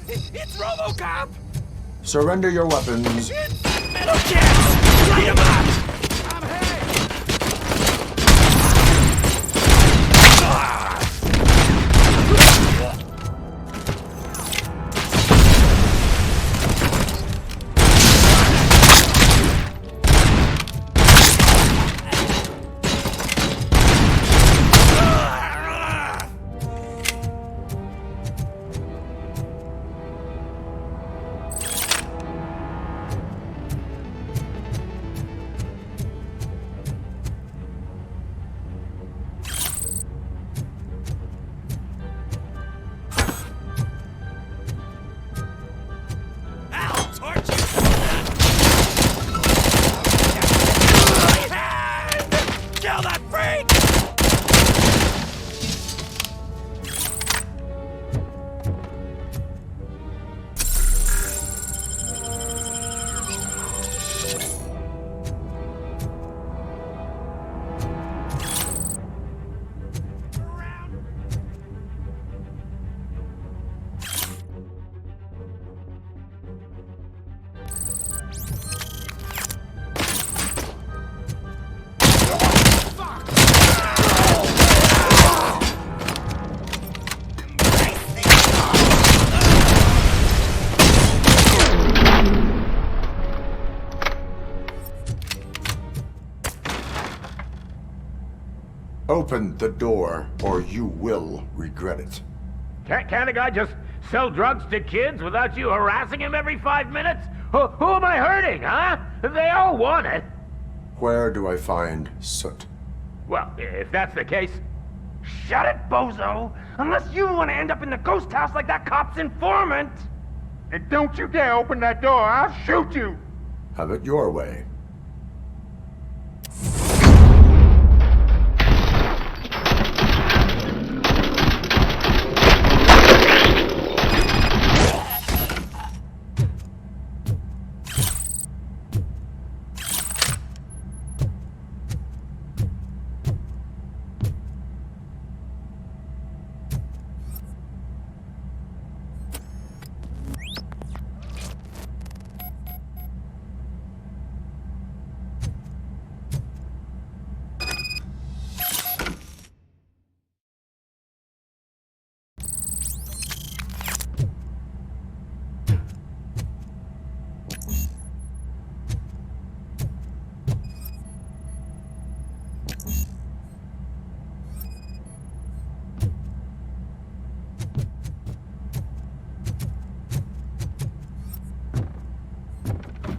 It's RoboCop! Surrender your weapons. It's Metal Jets! Light 'em up! I'm hit! Kill that freak! Open the door, or you will regret it. Can't a guy just sell drugs to kids without you harassing him every 5 minutes? Who am I hurting, huh? They all want it. Where do I find Soot? Well, if that's the case, shut it, bozo! Unless you want to end up in the ghost house like that cop's informant! And don't you dare open that door, I'll shoot you! Have it your way.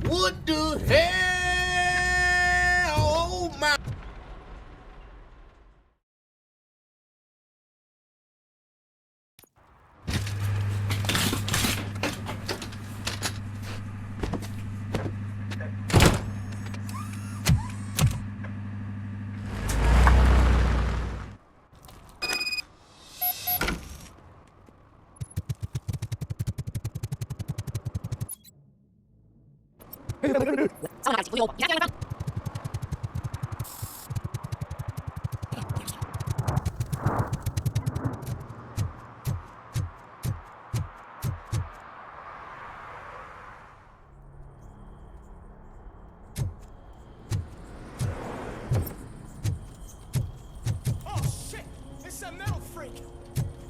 What the hell? Oh my...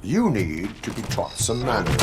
You need to be taught some manners.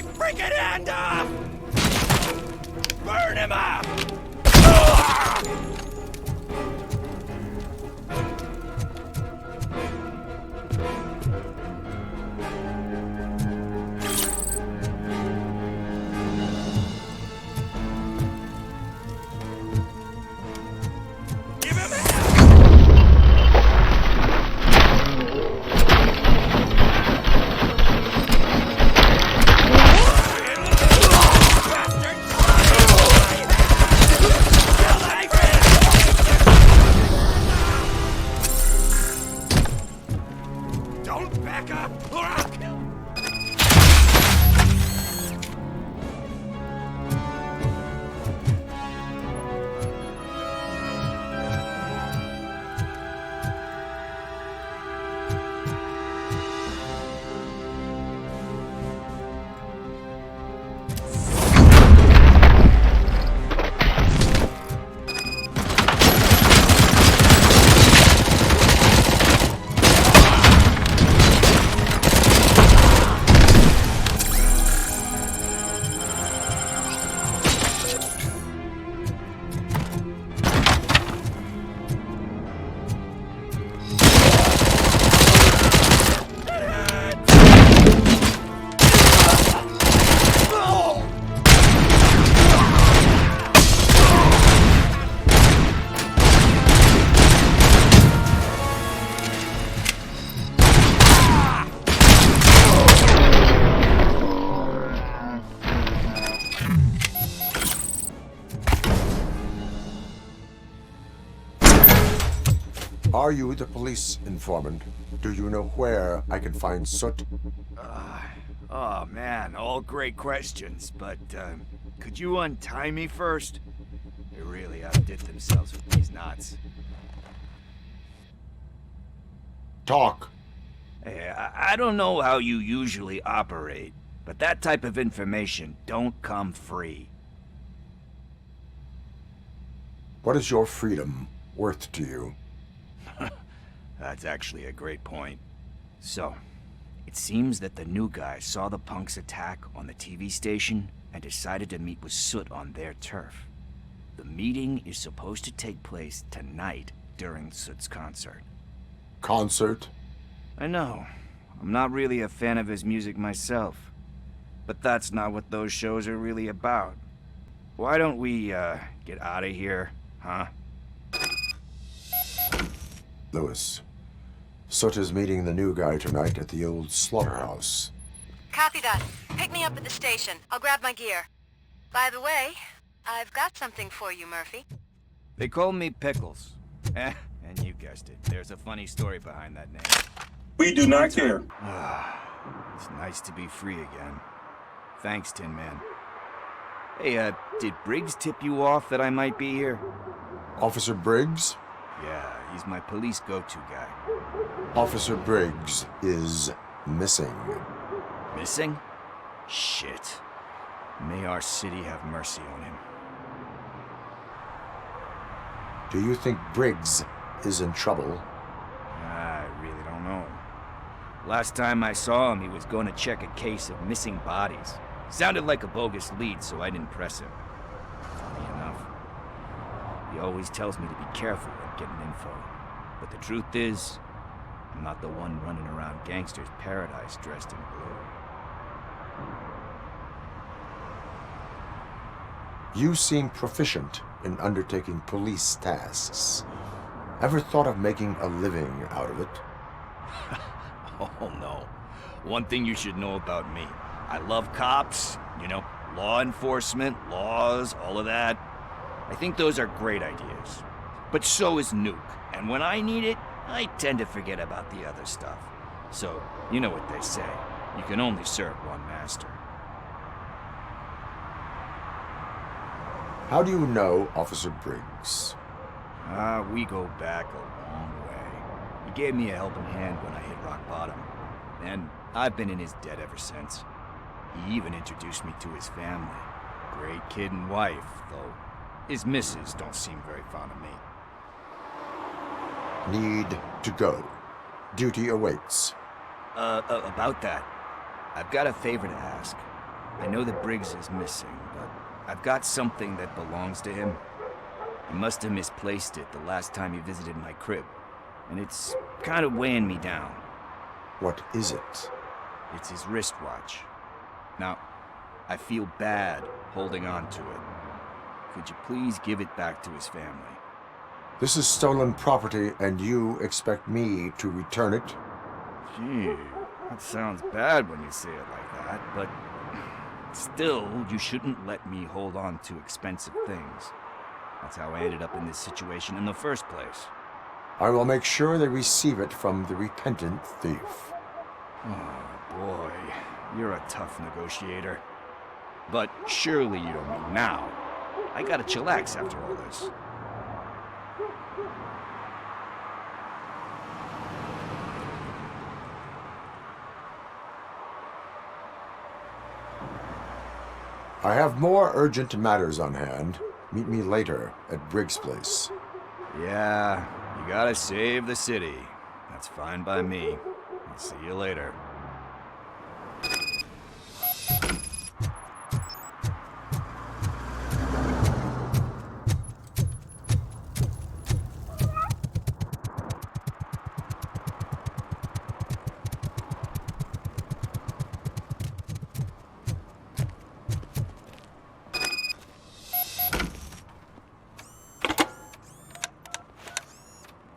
my freaking hand off! Burn him up! Give him Don't back up, or I'll kill. Are you the police informant? Do you know where I can find Soot? Oh man, all great questions, but could you untie me first? They really outdid themselves with these knots. Talk. Hey, I don't know how you usually operate, but that type of information don't come free. What is your freedom worth to you? That's actually a great point. So, it seems that the new guy saw the punks attack on the TV station and decided to meet with Soot on their turf. The meeting is supposed to take place tonight during Soot's concert. Concert? I know. I'm not really a fan of his music myself. But that's not what those shows are really about. Why don't we, get out of here, huh? Lewis. Soot is meeting the new guy tonight at the old slaughterhouse. Copy that. Pick me up at the station. I'll grab my gear. By the way, I've got something for you, Murphy. They call me Pickles. And you guessed it. There's a funny story behind that name. We do not care. It's nice to be free again. Thanks, Tin Man. Hey, did Briggs tip you off that I might be here? Officer Briggs? Yeah, he's my police go-to guy. Officer Briggs is missing. Missing? Shit. May our city have mercy on him. Do you think Briggs is in trouble? I really don't know. Last time I saw him, he was going to check a case of missing bodies. Sounded like a bogus lead, so I didn't press him. Funny enough. He always tells me to be careful when getting info. But the truth is, I'm not the one running around gangster's paradise dressed in blue. You seem proficient in undertaking police tasks. Ever thought of making a living out of it? Oh no. One thing you should know about me. I love cops, you know, law enforcement, laws, all of that. I think those are great ideas. But so is Nuke. And when I need it, I tend to forget about the other stuff. So, you know what they say. You can only serve one master. How do you know Officer Briggs? We go back a long way. He gave me a helping hand when I hit rock bottom. And I've been in his debt ever since. He even introduced me to his family. Great kid and wife, though his missus don't seem very fond of me. Need to go. Duty awaits. About that, I've got a favor to ask. I know that Briggs is missing, but I've got something that belongs to him. He must have misplaced it the last time he visited my crib, and it's kind of weighing me down. What is it? It's his wristwatch. Now, I feel bad holding on to it. Could you please give it back to his family? This is stolen property, and you expect me to return it? Gee, that sounds bad when you say it like that, but still, you shouldn't let me hold on to expensive things. That's how I ended up in this situation in the first place. I will make sure they receive it from the repentant thief. Oh boy, you're a tough negotiator. But surely you don't mean now. I gotta chillax after all this. I have more urgent matters on hand. Meet me later at Briggs' place. Yeah, you gotta save the city. That's fine by me. I'll see you later.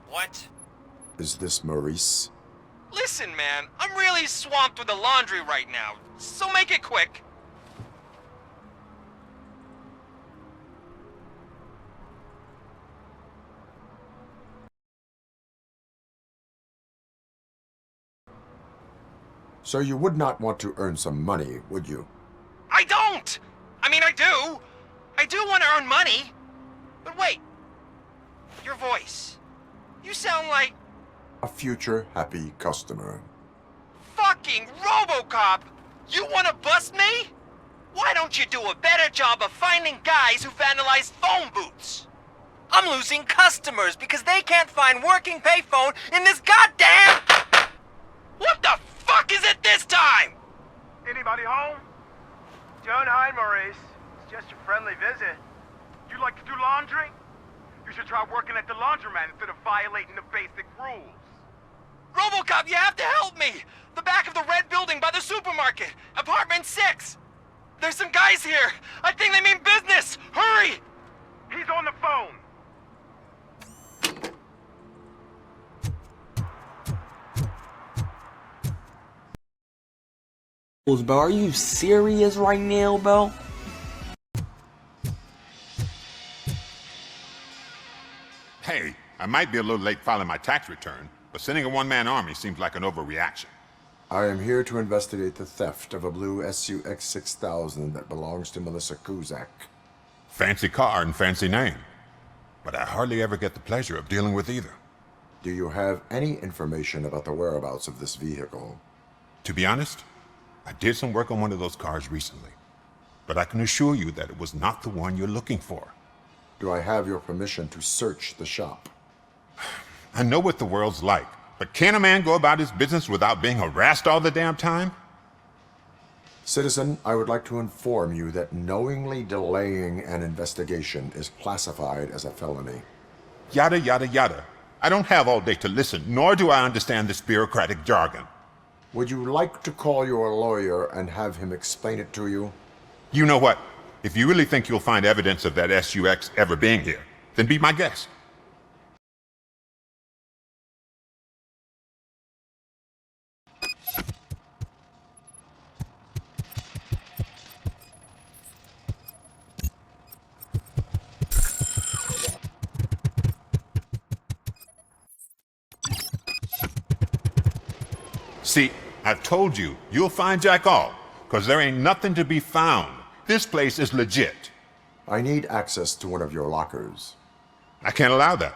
What? Is this Maurice? Listen, man, I'm really swamped with the laundry right now, so make it quick. So you would not want to earn some money, would you? I don't! I mean, I do! I do want to earn money! But wait, your voice. You sound like A future happy customer. fucking RoboCop! You want to bust me? Why don't you do a better job of finding guys who vandalize phone booths? I'm losing customers because they can't find working payphone in this goddamn... What the fuck is it this time? Anybody home? Don't hide, Maurice. It's just a friendly visit. You like to do laundry? You should try working at the laundromat instead of violating the basic rules. RoboCop, you have to help me! The back of the red building by the supermarket, apartment 6. There's some guys here. I think they mean business. Hurry! He's on the phone. Bro, are you serious right now, bro? Hey, I might be a little late filing my tax return, but sending a one-man army seems like an overreaction. I am here to investigate the theft of a blue SUX 6000 that belongs to Melissa Kuzak. Fancy car and fancy name. But I hardly ever get the pleasure of dealing with either. Do you have any information about the whereabouts of this vehicle? To be honest, I did some work on one of those cars recently. But I can assure you that it was not the one you're looking for. Do I have your permission to search the shop? I know what the world's like, but can a man go about his business without being harassed all the damn time? Citizen, I would like to inform you that knowingly delaying an investigation is classified as a felony. Yada, yada, yada. I don't have all day to listen, nor do I understand this bureaucratic jargon. Would you like to call your lawyer and have him explain it to you? You know what? If you really think you'll find evidence of that SUX ever being here, then be my guest. See, I've told you, you'll find Jack all, because there ain't nothing to be found. This place is legit. I need access to one of your lockers. I can't allow that.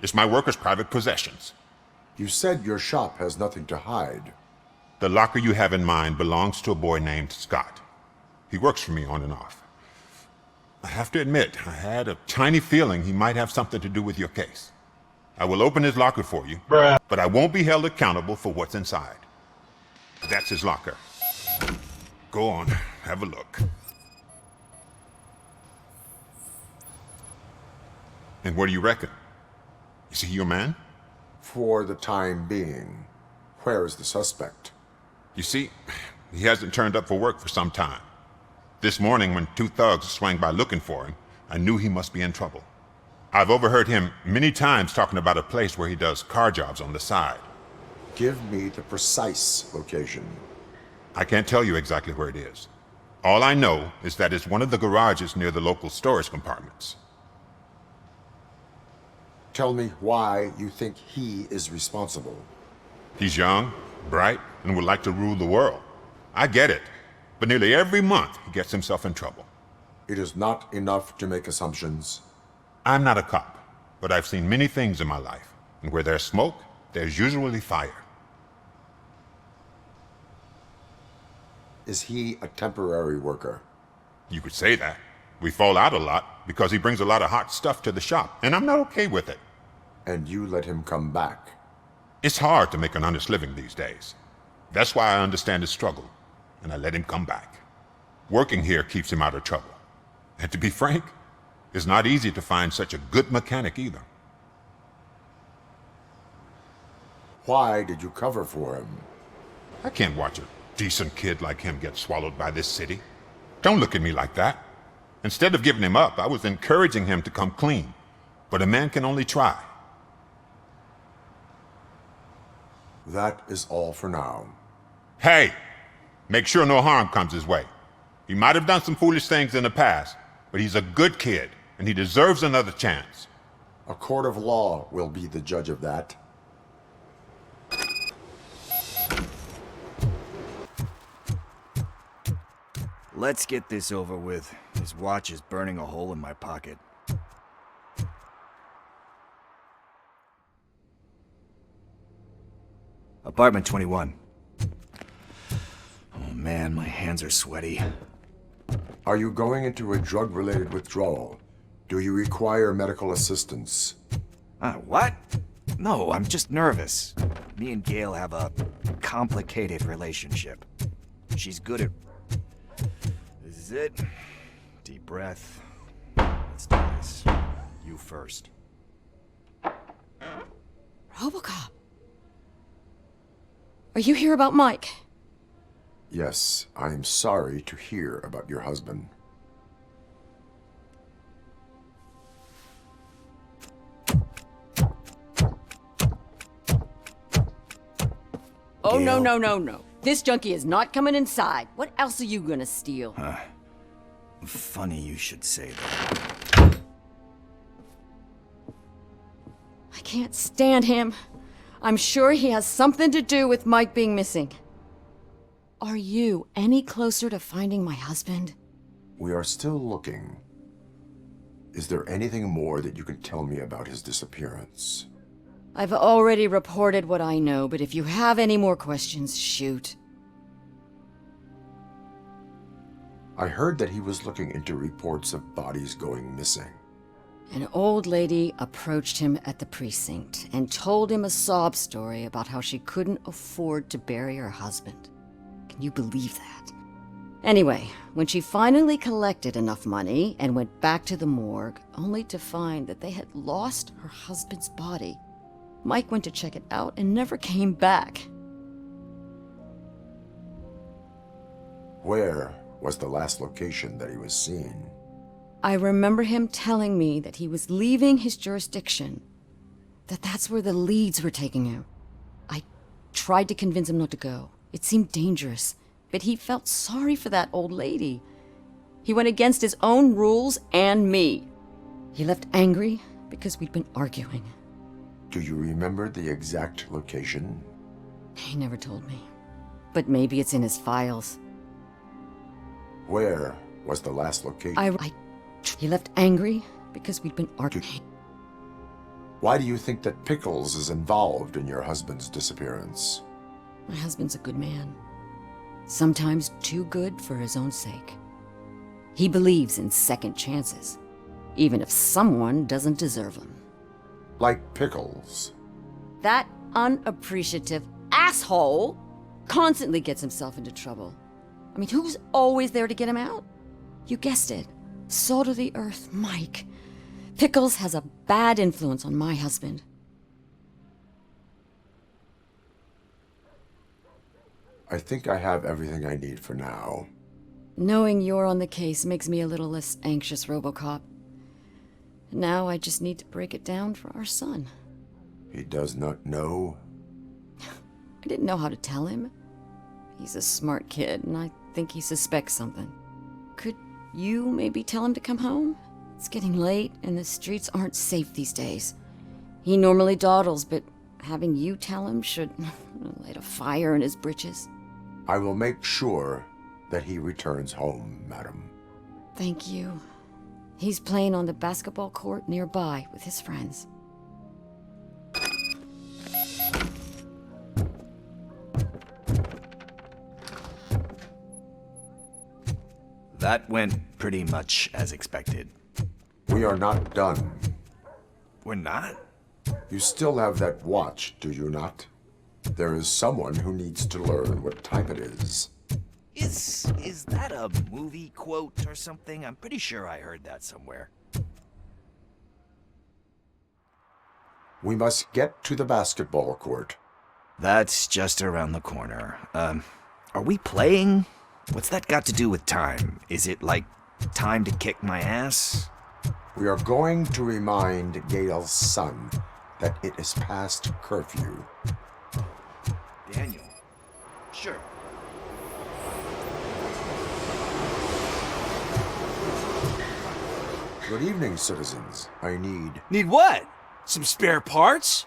It's my workers' private possessions. You said your shop has nothing to hide. The locker you have in mind belongs to a boy named Scott. He works for me on and off. I have to admit, I had a tiny feeling he might have something to do with your case. I will open his locker for you, but I won't be held accountable for what's inside. That's his locker. Go on, have a look. And what do you reckon? Is he your man? For the time being. Where is the suspect? You see, he hasn't turned up for work for some time. This morning, when two thugs swang by looking for him, I knew he must be in trouble. I've overheard him many times talking about a place where he does car jobs on the side. Give me the precise location. I can't tell you exactly where it is. All I know is that it's one of the garages near the local storage compartments. Tell me why you think he is responsible. He's young, bright, and would like to rule the world. I get it, but nearly every month he gets himself in trouble. It is not enough to make assumptions. I'm not a cop, but I've seen many things in my life, and where there's smoke, there's usually fire. Is he a temporary worker? You could say that. We fall out a lot because he brings a lot of hot stuff to the shop, and I'm not okay with it. And you let him come back? It's hard to make an honest living these days. That's why I understand his struggle, and I let him come back. Working here keeps him out of trouble. And to be frank, it's not easy to find such a good mechanic either. Why did you cover for him? I can't watch a decent kid like him get swallowed by this city. Don't look at me like that. Instead of giving him up, I was encouraging him to come clean. But a man can only try. That is all for now. Hey! Make sure no harm comes his way. He might have done some foolish things in the past, but he's a good kid, and he deserves another chance. A court of law will be the judge of that. Let's get this over with. His watch is burning a hole in my pocket. Apartment 21. Oh man, my hands are sweaty. Are you going into a drug-related withdrawal? Do you require medical assistance? What? No, I'm just nervous. Me and Gail have a complicated relationship. She's good at... This is it. Deep breath. Let's do this. You first. RoboCop. Are you here about Mike? Yes, I am sorry to hear about your husband. Oh, Gail. no. This junkie is not coming inside. What else are you gonna steal? Funny you should say that. I can't stand him. I'm sure he has something to do with Mike being missing. Are you any closer to finding my husband? We are still looking. Is there anything more that you can tell me about his disappearance? I've already reported what I know, but if you have any more questions, shoot. I heard that he was looking into reports of bodies going missing. An old lady approached him at the precinct and told him a sob story about how she couldn't afford to bury her husband. Can you believe that? Anyway, when she finally collected enough money and went back to the morgue, only to find that they had lost her husband's body, Mike went to check it out and never came back. Where was the last location that he was seen? I remember him telling me that he was leaving his jurisdiction, that that's where the leads were taking him. I tried to convince him not to go. It seemed dangerous, but he felt sorry for that old lady. He went against his own rules and me. He left angry because we'd been arguing. Do you remember the exact location? He never told me, but maybe it's in his files. Where was the last location? He left angry because we'd been arguing. Why do you think that Pickles is involved in your husband's disappearance? My husband's a good man. Sometimes too good for his own sake. He believes in second chances, even if someone doesn't deserve them. Like Pickles. That unappreciative asshole constantly gets himself into trouble. I mean, who's always there to get him out? You guessed it. Salt of the earth, Mike. Pickles has a bad influence on my husband. I think I have everything I need for now. Knowing you're on the case makes me a little less anxious, RoboCop. Now I just need to break it down for our son. He does not know? I didn't know how to tell him. He's a smart kid, and I think he suspects something. Could you maybe tell him to come home? It's getting late, and the streets aren't safe these days. He normally dawdles, but having you tell him should light a fire in his britches. I will make sure that he returns home, madam. Thank you. He's playing on the basketball court nearby with his friends. That went pretty much as expected. We are not done. We're not? You still have that watch, do you not? There is someone who needs to learn what time it is. Is that a movie quote or something? I'm pretty sure I heard that somewhere. We must get to the basketball court. That's just around the corner. Are we playing? What's that got to do with time? Is it like time to kick my ass? We are going to remind Gail's son that it is past curfew. Daniel. Sure. Good evening, citizens. I need... Need what? Some spare parts?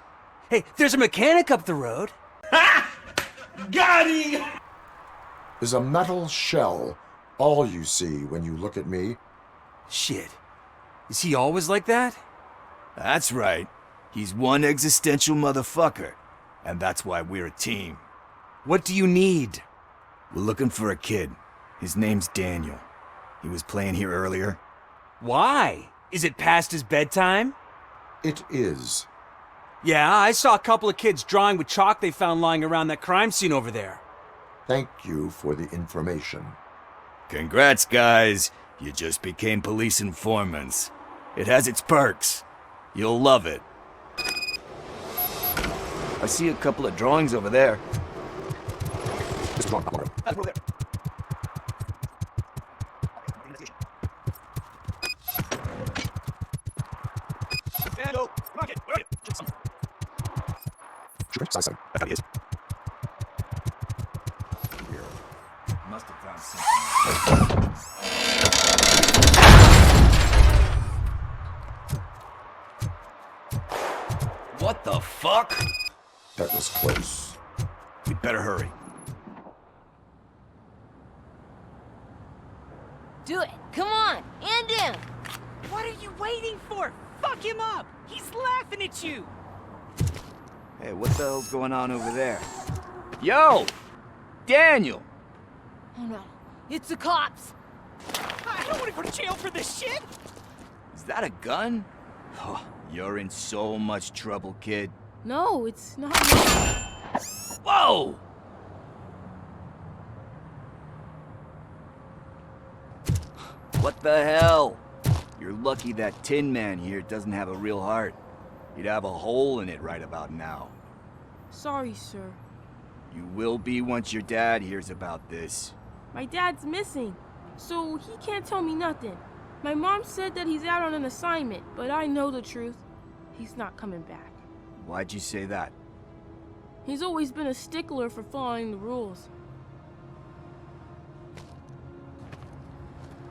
Hey, there's a mechanic up the road. Ha! Got him! Is a metal shell all you see when you look at me? Shit. Is he always like that? That's right. He's one existential motherfucker. And that's why we're a team. What do you need? We're looking for a kid. His name's Daniel. He was playing here earlier. Why? Is it past his bedtime? It is. Yeah, I saw a couple of kids drawing with chalk they found lying around that crime scene over there. Thank you for the information. Congrats, guys. You just became police informants. It has its perks. You'll love it. I see a couple of drawings over there. Mr. John, Over there. Daniel, come on, kid. Where are you? Sure, size 7. That's how he is. Must have found something. What the fuck? That was close. We'd better hurry. Do it! Come on! End him! What are you waiting for? Fuck him up! He's laughing at you! Hey, what the hell's going on over there? Yo! Daniel! Oh no, it's the cops! I don't want to go to jail for this shit! Is that a gun? Oh, you're in so much trouble, kid. No, it's not. Whoa! What the hell? You're lucky that Tin Man here doesn't have a real heart. He'd have a hole in it right about now. Sorry, sir. You will be once your dad hears about this. My dad's missing, so he can't tell me nothing. My mom said that he's out on an assignment, but I know the truth. He's not coming back. Why'd you say that? He's always been a stickler for following the rules.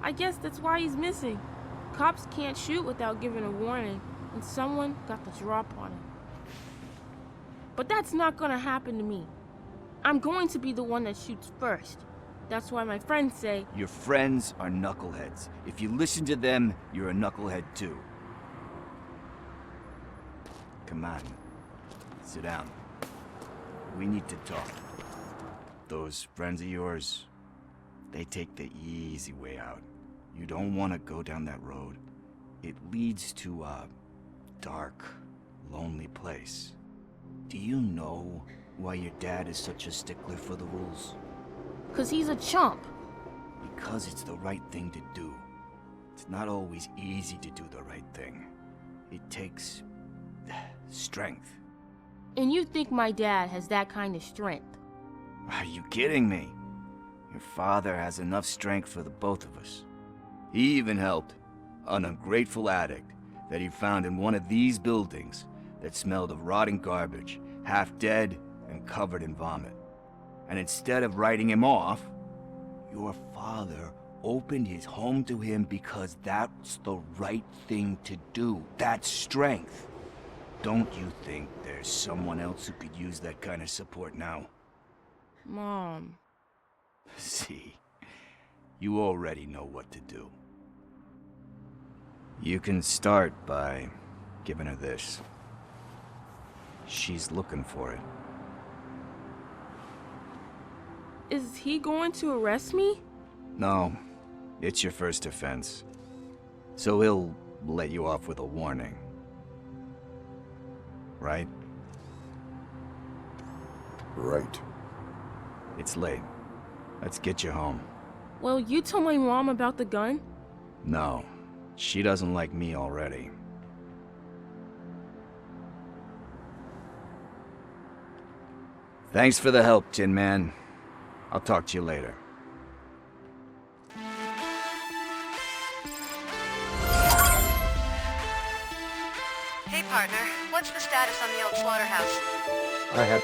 I guess that's why he's missing. Cops can't shoot without giving a warning, and someone got the drop on him. But that's not gonna happen to me. I'm going to be the one that shoots first. That's why my friends say... Your friends are knuckleheads. If you listen to them, you're a knucklehead too. Come on. Sit down. We need to talk. Those friends of yours, they take the easy way out. You don't want to go down that road. It leads to a dark, lonely place. Do you know why your dad is such a stickler for the rules? 'Cause he's a chump. because it's the right thing to do. It's not always easy to do the right thing. It takes strength. And you think my dad has that kind of strength? Are you kidding me? Your father has enough strength for the both of us. He even helped an ungrateful addict that he found in one of these buildings that smelled of rotting garbage, half dead and covered in vomit. And instead of writing him off, your father opened his home to him because that's the right thing to do. That's strength. Don't you think there's someone else who could use that kind of support now? Mom. See, you already know what to do. You can start by giving her this. She's looking for it. Is he going to arrest me? No, it's your first offense. So he'll let you off with a warning. Right? Right. It's late. Let's get you home. Well, you told my mom about the gun? No, she doesn't like me already. Thanks for the help, Tin Man. I'll talk to you later. Hey, partner. What's the status on the old slaughterhouse? I had